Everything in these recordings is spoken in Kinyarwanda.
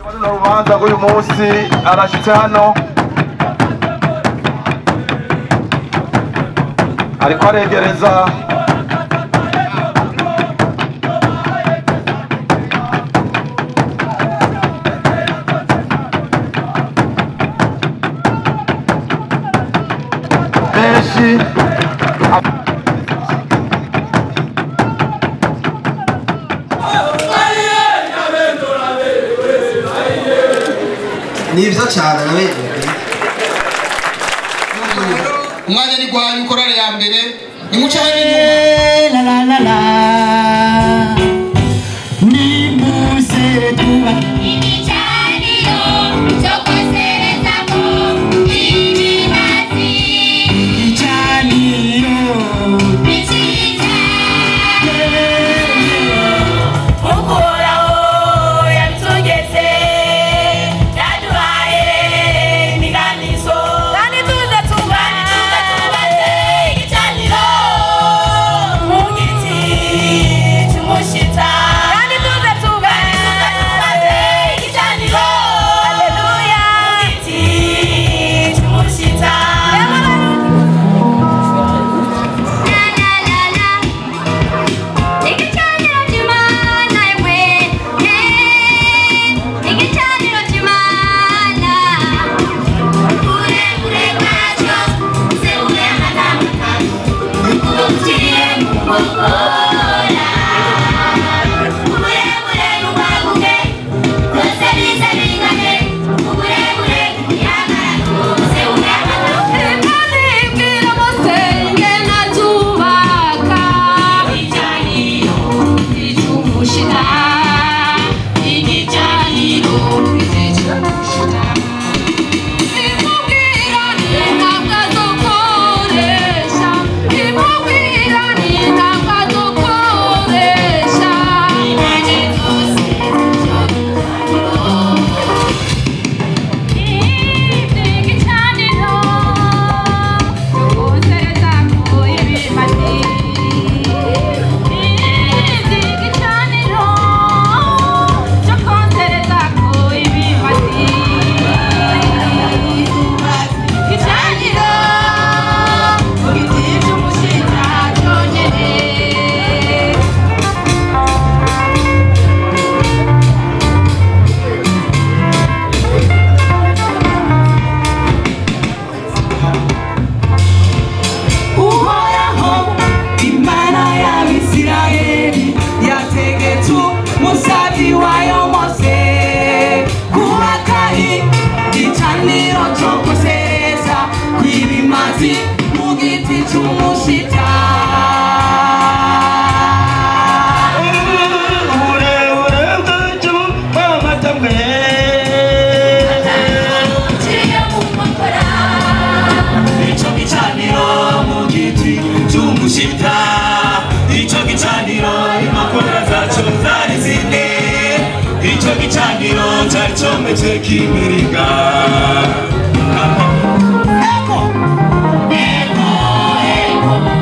Urubanza rw'uyu munsi arashitse hano ariko aregereza benshi nibyo cyane nawe umwanya ni gwanyu korale ya mbere nimucane inyuma la la la ni muse tuba Igicaniro cyo koserezamo ibimazi igicaniro ni cyiza uhoraho yatugeze yaduhaye imiganizo kandi tuze tubaze igicaniro mu giti cy'umushita kandi tuze tubaze igicaniro haleluya mu giti cy'umushita igicaniro cy'Imana yemwe igicaniro cy'Imana uburebure bwacyo busebuye amatamatama buciye mu nkokora uburebure n'ubwaguke byose bize bingane uburebure bw'iyangana busebuye amatamatama bwira mose ngena zubaka igicaniro cy'umushita igicaniro cy'umushita imubwira ni ntabwo azokoresha imubwira ni ntabwo azokoresha intege zose igicaniro cy'ubusereza ko ibimazi igicaniro cyo konsereza ko ibimazi igicaniro mu giti cy'umushinga cyonyine uhoraho imana y'abisirayeli yategetse umusazi wayo mose kubaka igicaniro cyo kosereza kw'ibimazi mu giti cy'umushita uburebure bwacyo bw'amatamwe uciye mu nkokora icyo gicaniro mu giti cy'umushita icyo gicaniro inkokora zacyo zari zine icyo gicaniro cyari cyometse k'imiringa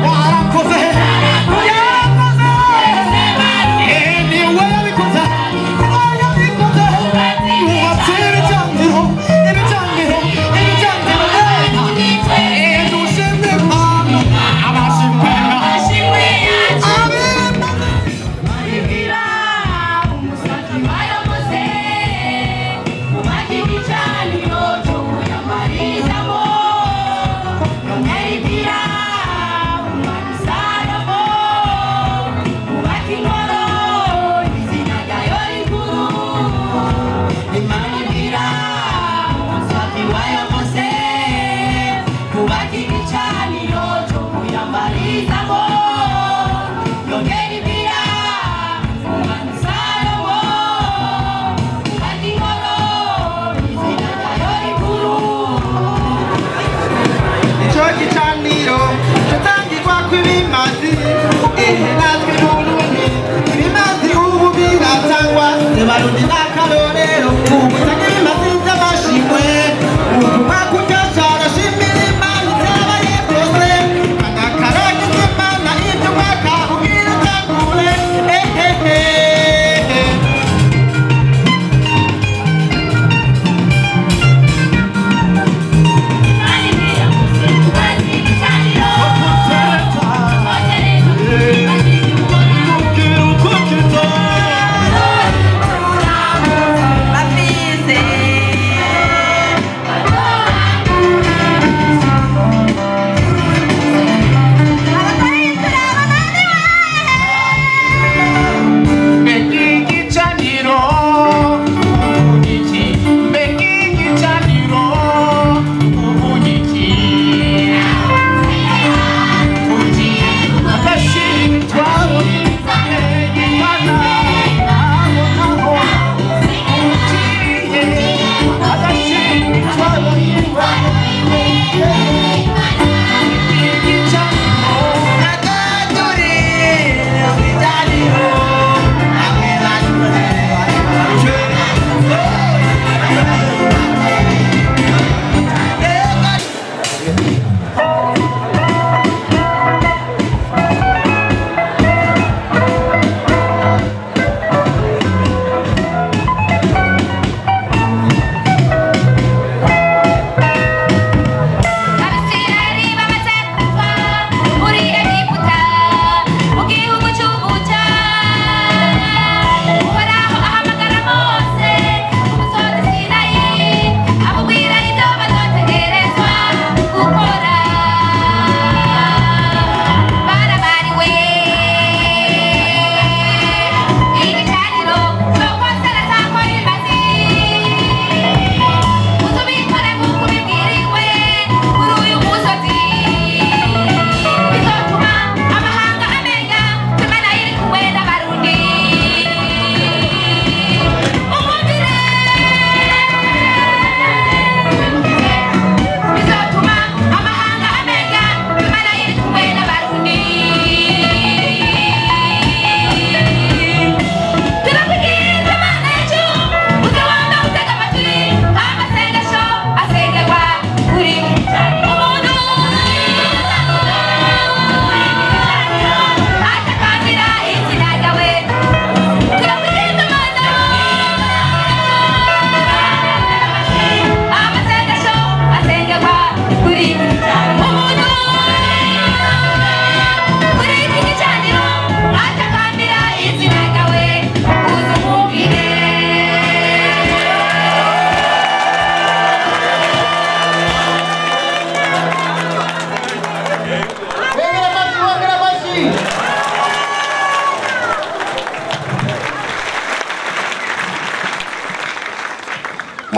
warakoze niwe yabikoze yabikoze wubatse ibicaniro dushimwe Mana abashimwe ashimwe yacu abimana Ibira umusazi wayo mose ubaka igicaniro cyo kuyamariza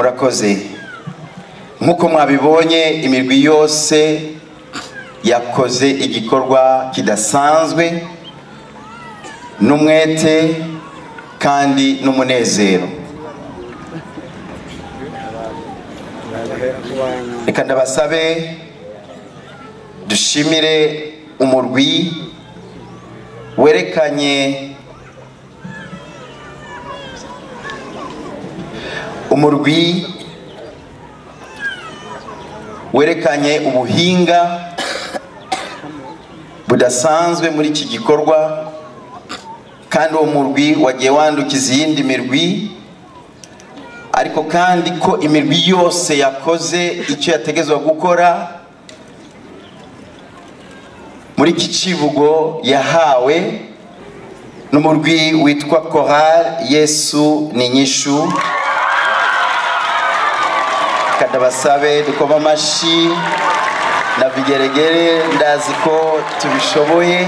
murakoze. Nkuko mwabibonye imirwi yose yakoze igikorwa kidasanzwe n'umwete kandi n'umunezero. Reka ndabasabe dushimire umurwi werekanye ubuhinga budasanzwe muri iki gikorwa, kandi uwo murwi wagiye wandukiza iyindi mirwi, ariko kandi ko imirwi yose yakoze icyo yategezwa gukora muri iki civugo yahawe n'umurwi witwa Chorale Yesu ni Inyishu. Kadabasabe dukoma amashi na vigeregere, ndazi ko tubishoboye.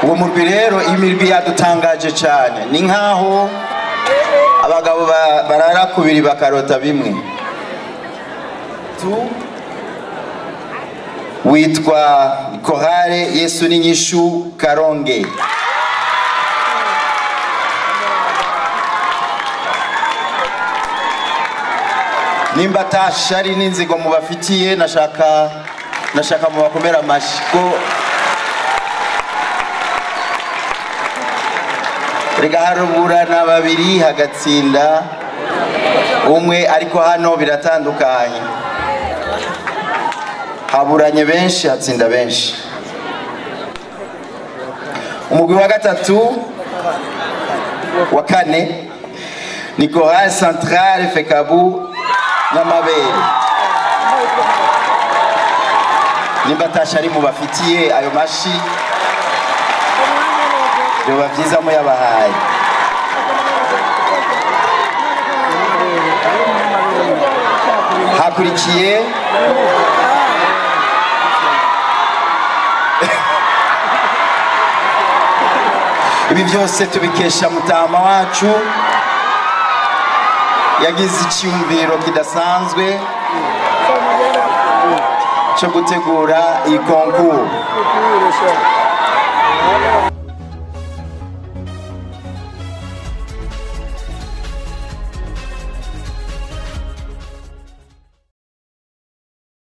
Uwo murwi rero imirwi yadutangaje cyane, ni nkaho abagabo barara kubiri bakarota bimwe. Witwa Chorale Yesu ni Inyishu Karonge. Nimba tashari n'inzigo mubafitiye, nashaka mubakomera amashiko. Rigaharuburana babiri hagatsinda umwe, ariko hano biratandukanye. Haburanye benshi hatsinda benshi. Umugwi wa gatatu wa kane ni Chorale Centrale Fekabu Nyamabere. Nimba tashari mubafitiye ayo mashi, byoba byiza muyabahaye. Hakurikiye ibi byose tubikesha mutama wacu yagize icyumviro kidasanzwe cyo gutegura iyi konkuru.